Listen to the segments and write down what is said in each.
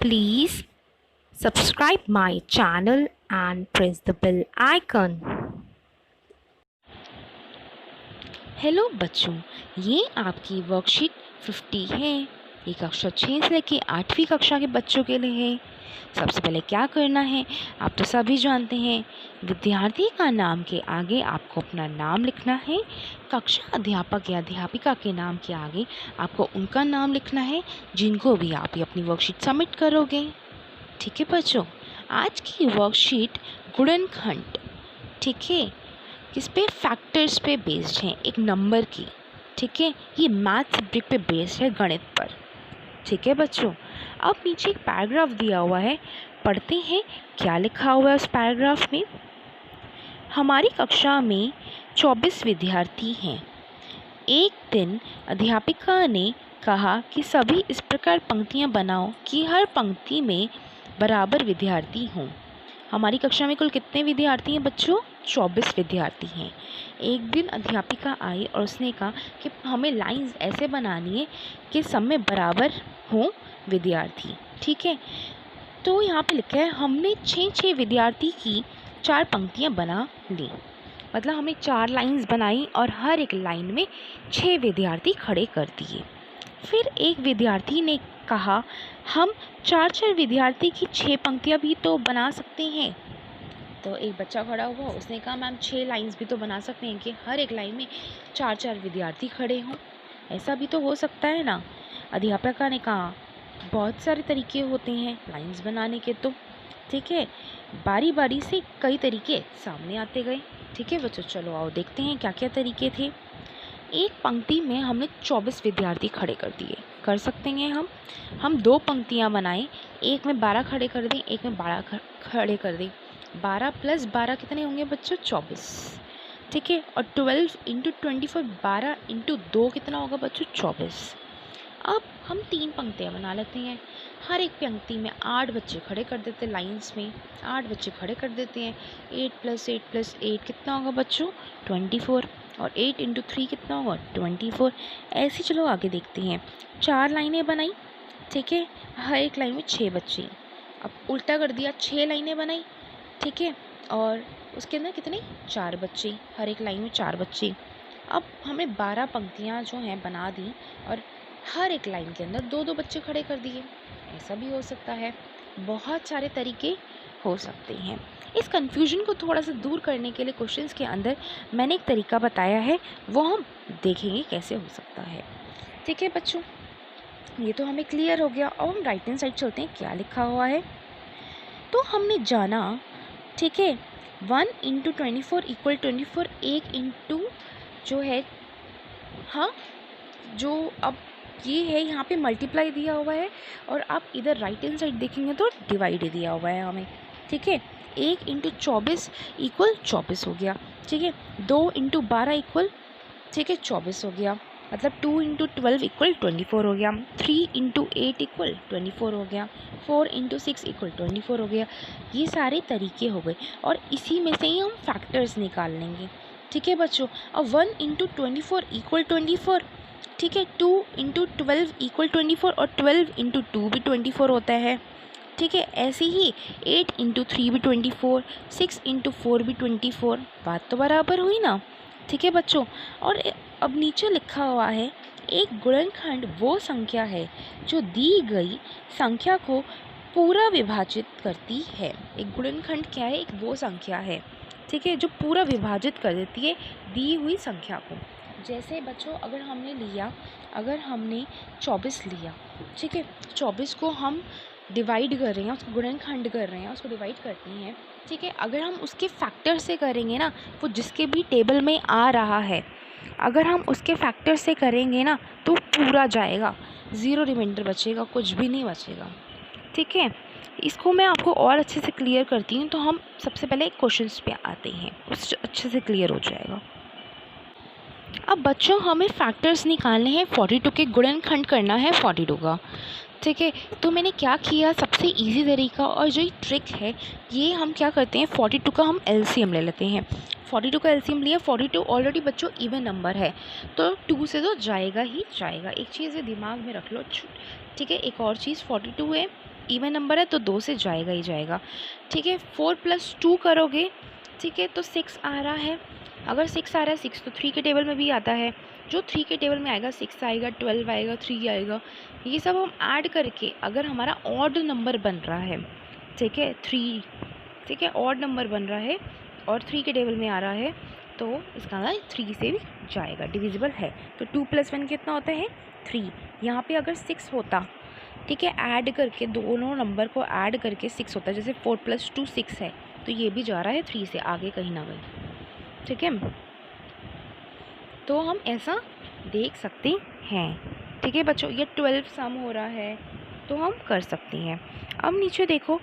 Please subscribe my channel and press the bell icon. Hello बच्चों, ये आपकी worksheet 50 है। ये कक्षा 6 से लेकर 8वीं कक्षा के बच्चों के लिए है। सबसे पहले क्या करना है, आप तो सभी जानते हैं, विद्यार्थी का नाम के आगे आपको अपना नाम लिखना है। कक्षा अध्यापक या अध्यापिका के नाम के आगे आपको उनका नाम लिखना है जिनको भी आप अपनी वर्कशीट सबमिट करोगे। ठीक है बच्चों, आज की वर्कशीट गुणनखंड, ठीक है, किस पे, फैक्टर्स पे बेस्ड है, एक नंबर की। ठीक है, ये मैथ सब्जेक्ट पे बेस्ड है, गणित पर। ठीक है बच्चों, अब नीचे एक पैराग्राफ दिया हुआ है, पढ़ते हैं क्या लिखा हुआ है उस पैराग्राफ में। हमारी कक्षा में 24 विद्यार्थी हैं। एक दिन अध्यापिका ने कहा कि सभी इस प्रकार पंक्तियां बनाओ कि हर पंक्ति में बराबर विद्यार्थी हों। हमारी कक्षा में कुल कितने विद्यार्थी हैं बच्चों? 24 विद्यार्थी हैं। एक दिन अध्यापिका आई और उसने कहा कि हमें लाइंस ऐसे बनानी है कि सब में बराबर हों विद्यार्थी। ठीक है, तो यहाँ पे लिखा है हमने 6 विद्यार्थी की 4 पंक्तियाँ बना ली। मतलब हमने 4 लाइंस बनाई और हर एक लाइन में 6 विद्यार्थी खड़े कर दिए। फिर एक विद्यार्थी ने कहा हम 4 विद्यार्थी की 6 पंक्तियाँ भी तो बना सकते हैं। तो एक बच्चा खड़ा हुआ, उसने कहा मैम 6 लाइंस भी तो बना सकते हैं कि हर एक लाइन में 4 विद्यार्थी खड़े हों। ऐसा भी तो हो सकता है ना। अध्यापिका ने कहा बहुत सारे तरीके होते हैं लाइंस बनाने के, तो ठीक है, बारी बारी से कई तरीके सामने आते गए। ठीक है बच्चों, चलो आओ देखते हैं क्या क्या तरीके थे। एक पंक्ति में हमने 24 विद्यार्थी खड़े कर दिए। कर सकते हैं हम 2 पंक्तियां बनाएं, एक में 12 खड़े कर दें, एक में 12 खड़े कर दें। 12 + 12 कितने होंगे बच्चों? 24। ठीक है, और 12 × 24, 12 × 2 कितना होगा बच्चों? 24। अब हम 3 पंक्तियां बना लेते हैं। हर एक पंक्ति में 8 बच्चे खड़े कर देते हैं, लाइंस में 8 बच्चे खड़े कर देते हैं। 8 + 8 + 8 कितना होगा बच्चों? 24। और 8 × 3 कितना होगा? 24। ऐसे चलो आगे देखते हैं। 4 लाइनें बनाई, ठीक है, हर एक लाइन में 6 बच्चे। अब उल्टा कर दिया, 6 लाइनें बनाई, ठीक है, और उसके अंदर कितने? 4 बच्चे, हर एक लाइन में 4 बच्चे। अब हमें 12 पंक्तियाँ जो हैं बना दी और हर एक लाइन के अंदर 2-2 बच्चे खड़े कर दिए। ऐसा भी हो सकता है, बहुत सारे तरीके हो सकते हैं। इस कन्फ्यूजन को थोड़ा सा दूर करने के लिए क्वेश्चंस के अंदर मैंने एक तरीका बताया है, वो हम देखेंगे कैसे हो सकता है। ठीक है बच्चों, ये तो हमें क्लियर हो गया। अब हम राइट हैंड साइड चलते हैं, क्या लिखा हुआ है। तो हमने जाना, ठीक है, 1 × 24 = 24। 1 इंटू जो है, हाँ, जो अब ये है यहाँ पे मल्टीप्लाई दिया हुआ है और आप इधर राइट हैंड साइड देखेंगे तो डिवाइड दिया हुआ है हमें। ठीक है, 1 × 24 = 24 हो गया। ठीक है, 2 × 12 = ठीक है 24 हो गया। मतलब 2 × 12 = 24 हो गया। 3 × 8 = 24 हो गया। 4 × 6 = 24 हो गया। ये सारे तरीके हो गए और इसी में से ही हम फैक्टर्स निकाल लेंगे। ठीक है बच्चों, अब 1 × 24 = 24। ठीक है, 2 × 12 = 24 और 12 × 2 भी 24 होता है। ठीक है, ऐसे ही 8 × 3 भी 24, 6 × 4 भी 24। बात तो बराबर हुई ना। ठीक है बच्चों, और अब नीचे लिखा हुआ है एक गुणनखंड वो संख्या है जो दी गई संख्या को पूरा विभाजित करती है। एक गुणनखंड क्या है? एक वो संख्या है, ठीक है, जो पूरा विभाजित कर देती है दी हुई संख्या को। जैसे बच्चों अगर हमने 24 लिया, ठीक है, 24 को हम डिवाइड कर रहे हैं, उसको गुणनखंड कर रहे हैं, उसको डिवाइड करते हैं। ठीक है, अगर हम उसके फैक्टर से करेंगे ना, वो जिसके भी टेबल में आ रहा है, अगर हम उसके फैक्टर से करेंगे ना तो पूरा जाएगा, 0 रिमाइंडर बचेगा, कुछ भी नहीं बचेगा। ठीक है, इसको मैं आपको और अच्छे से क्लियर करती हूँ। तो हम सबसे पहले क्वेश्चंस पे आते हैं, उससे अच्छे से क्लियर हो जाएगा। अब बच्चों हमें फैक्टर्स निकालने हैं, 42 के गुणनखंड करना है 42 का। ठीक है, तो मैंने क्या किया, सबसे इजी तरीका और जो ये ट्रिक है, ये हम क्या करते हैं, 42 का हम एलसीएम ले लेते हैं। 42 का एलसीएम लिया, 42 ऑलरेडी बच्चों इवन नंबर है तो 2 से तो जाएगा ही जाएगा। एक चीज़ दिमाग में रख लो, ठीक है। एक और चीज़, 42 है इवन नंबर है तो 2 से जाएगा ही जाएगा। ठीक है, 4 + 2 करोगे, ठीक है, तो 6 आ रहा है। अगर 6 आ रहा है, 6 तो 3 के टेबल में भी आता है। जो 3 के टेबल में आएगा, 6 आएगा, 12 आएगा, 3 आएगा, ये सब हम ऐड करके अगर हमारा ऑड नंबर बन रहा है, ठीक है, 3, ठीक है, ऑड नंबर बन रहा है और 3 के टेबल में आ रहा है, तो इसका मतलब 3 से भी जाएगा, डिविजिबल है। तो 2 + 1 कितना होता है? 3। यहाँ पे अगर 6 होता, ठीक है, ऐड करके दोनों नंबर को ऐड करके 6 होता है, जैसे 4 + 2 6 है, तो ये भी जा रहा है 3 से आगे कहीं ना कहीं। ठीक है, तो हम ऐसा देख सकते हैं। ठीक है बच्चों, ये 12 सम हो रहा है तो हम कर सकते हैं। अब नीचे देखो,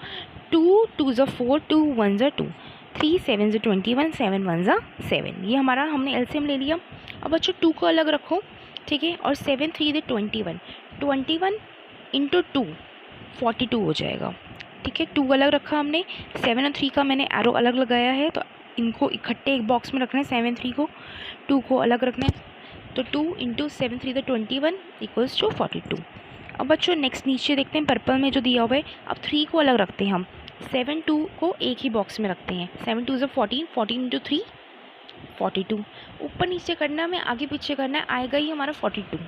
2 × 2 = 4, 2 × 1 = 2, 3 × 7 = 21, 7 × 1 = 7। ये हमारा हमने एलसीएम ले लिया। अब बच्चों 2 को अलग रखो, ठीक है, और 7 × 3 = 21, 21 × 2 42 हो जाएगा। ठीक है, 2 अलग रखा हमने, 7 और 3 का मैंने एरो अलग लगाया है, तो इनको इकट्ठे एक बॉक्स में रखना है, 7 3 को, 2 को अलग रखना है। तो 2 × 7 3 = 21 = 42। अब बच्चों नेक्स्ट नीचे देखते हैं पर्पल में जो दिया हुआ है। अब 3 को अलग रखते हैं हम, 7 2 को एक ही बॉक्स में रखते हैं, 7 2 = 14, 14 × 3 42। ऊपर नीचे करना है, हमें आगे पीछे करना है, आएगा ही हमारा 42।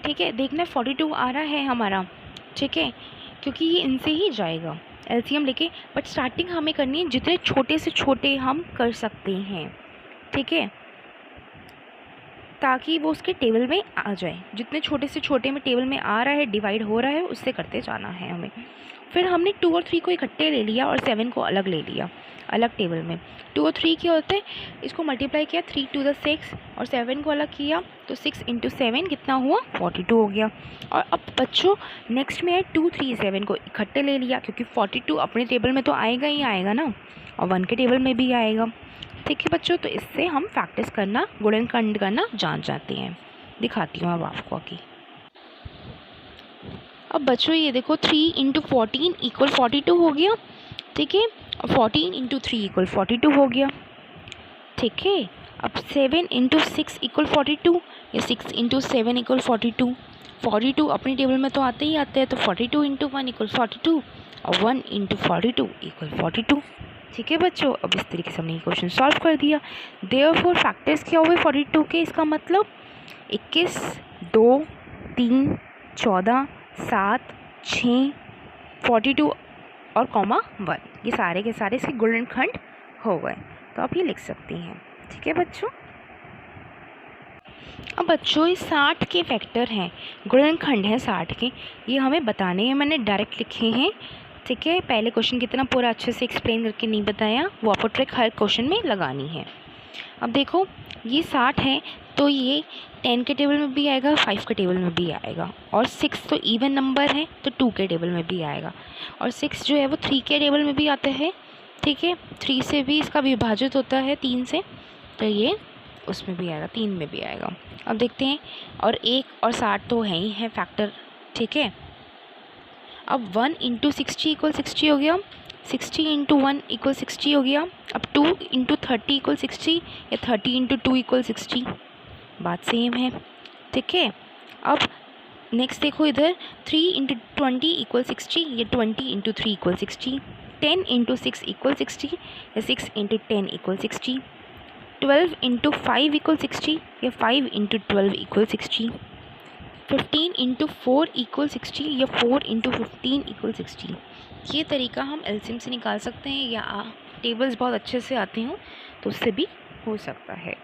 ठीक है, देखना 42 आ रहा है हमारा, ठीक है, क्योंकि ये इनसे ही जाएगा एलसीएम लेके। बट स्टार्टिंग हमें करनी है जितने छोटे से छोटे हम कर सकते हैं, ठीक है, ताकि वो उसके टेबल में आ जाए। जितने छोटे से छोटे में टेबल में आ रहा है, डिवाइड हो रहा है, उससे करते जाना है हमें। फिर हमने 2 और 3 को इकट्ठे ले लिया और 7 को अलग ले लिया, अलग टेबल में। 2 और 3 क्या होते हैं, इसको मल्टीप्लाई किया, 3 × 2 = 6, और 7 को अलग किया, तो 6 × 7 कितना हुआ? 42 हो गया। और अब बच्चों नेक्स्ट में है 2 3 7 को इकट्ठे ले लिया, क्योंकि 42 अपने टेबल में तो आएगा ही आएगा ना, और 1 के टेबल में भी आएगा। ठीक है बच्चों, तो इससे हम प्रैक्टिस करना, गुणनखंड करना जान जाते हैं। दिखाती हूँ अब आपको आगे। अब बच्चों ये देखो, 3 × 14 = 42 हो गया, ठीक है, और 14 × 3 = 42 हो गया, ठीक है। अब 7 × 6 = 42, या 6 × 7 = 42। 42 अपने टेबल में तो आते ही आते हैं, तो 42 × 1 = 42, और 1 × 42 = 42। ठीक है बच्चों, अब इस तरीके से हमने ये क्वेश्चन सॉल्व कर दिया। देयरफॉर फैक्टर्स क्या हुए 42 के? इसका मतलब 21, 2, 3, 14, 7, 6, 42 और कॉमा 1, ये सारे के सारे इसके गुणनखंड हो गए। तो आप ये लिख सकती हैं। ठीक है बच्चों, अब बच्चों ये 60 के फैक्टर हैं, गुणनखंड हैं 60 के, ये हमें बताने हैं, मैंने डायरेक्ट लिखे हैं। ठीक है, पहले क्वेश्चन कितना पूरा अच्छे से एक्सप्लेन करके नहीं बताया, वो आपको ट्रिक हर क्वेश्चन में लगानी है। अब देखो ये 60 है, तो ये 10 के टेबल में भी आएगा, 5 के टेबल में भी आएगा, और 6 तो इवन नंबर है, तो 2 के टेबल में भी आएगा, और 6 जो है वो 3 के टेबल में भी आता है। ठीक है, 3 से भी इसका विभाजित होता है 3 से, तो ये उसमें भी आएगा, 3 में भी आएगा। अब देखते हैं, और 1 और 60 तो है ही है फैक्टर। ठीक है, अब 1 × 60 = 60 हो गया, 60 × 1 = 60 हो गया। अब 2 × 30 = 60, या 30 × 2 = 60, बात सेम है। ठीक है, अब नेक्स्ट देखो इधर, 3 × 20 = 60, या 20 × 3 = 60, 10 × 6 = 60, या 6 × 10 = 60, 12 × 5 = 60, या 5 × 12 = 60, 15 × 4 = 60, या 4 × 15 = 60। ये तरीका हम एलसीएम से निकाल सकते हैं, या टेबल्स बहुत अच्छे से आते हों तो उससे भी हो सकता है।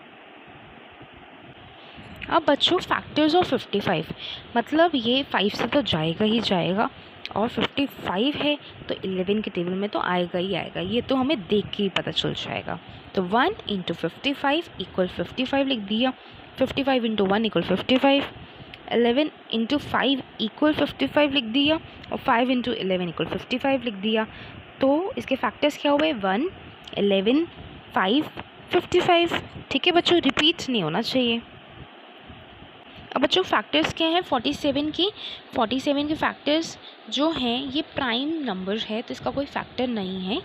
अब बच्चों फैक्टर्स ऑफ 55, मतलब ये 5 से तो जाएगा ही जाएगा, और 55 है तो 11 के टेबल में तो आएगा ही आएगा, ये तो हमें देख के ही पता चल जाएगा। तो 1 × 55 = 55 लिख दिया, 55 × 1 = 55, 11 × 5 = 55 लिख दिया, और 5 × 11 = 55 लिख दिया। तो इसके फैक्टर्स क्या हुए? 1, 11, 5, 55। ठीक है बच्चों, रिपीट नहीं होना चाहिए। अब बच्चों फैक्टर्स क्या है 47 की? 47 के फैक्टर्स जो हैं ये प्राइम नंबर है, तो इसका कोई फैक्टर नहीं है,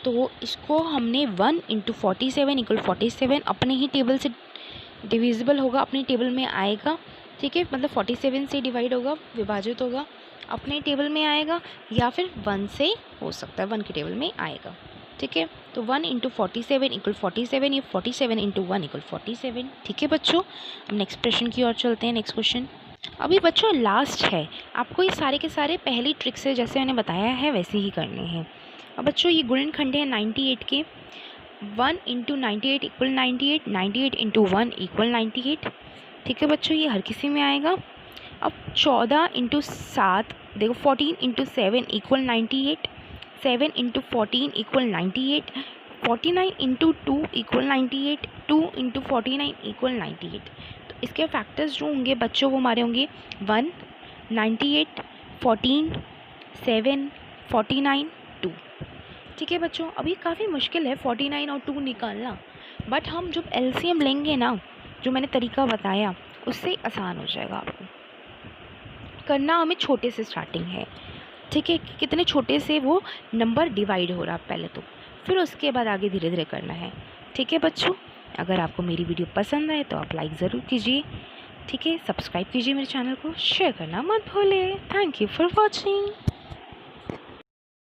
तो इसको हमने 1 × 47 = 47 अपने ही टेबल से डिविजिबल होगा, अपनी टेबल में आएगा। ठीक है, मतलब 47 से डिवाइड होगा, विभाजित होगा, अपने टेबल में आएगा या फिर 1 से हो सकता है 1 के टेबल में आएगा। ठीक है, तो 1 × 47 = 47, ये 47 × 1 = 47। ठीक है बच्चों, अब नेक्स्ट प्रश्न की ओर चलते हैं। नेक्स्ट क्वेश्चन अभी बच्चों लास्ट है, आपको ये सारे के सारे पहली ट्रिक से जैसे मैंने बताया है वैसे ही करने हैं। अब बच्चों ये गुणनखंड है 98 के, 1 × 98 = 98, 98 × 1 = 98। ठीक है बच्चों, ये हर किसी में आएगा। अब 14 × 7 देखो 14 × 7 = 98, 7 × 14 = 98, 49 × 2 = 98, 2 × 49 = 98। तो इसके फैक्टर्स जो होंगे बच्चों वो हमारे होंगे 1, 98, 14, 7, 49, 2। ठीक है बच्चों, अभी काफ़ी मुश्किल है 49 और 2 निकालना, बट हम जब LCM लेंगे ना, जो मैंने तरीका बताया उससे आसान हो जाएगा। आपको करना हमें छोटे से स्टार्टिंग है। ठीक है, कितने छोटे से वो नंबर डिवाइड हो रहा पहले तो, फिर उसके बाद आगे धीरे धीरे करना है। ठीक है बच्चों, अगर आपको मेरी वीडियो पसंद आए तो आप लाइक ज़रूर कीजिए। ठीक है, सब्सक्राइब कीजिए मेरे चैनल को, शेयर करना मत भूलिए। Thank you for watching.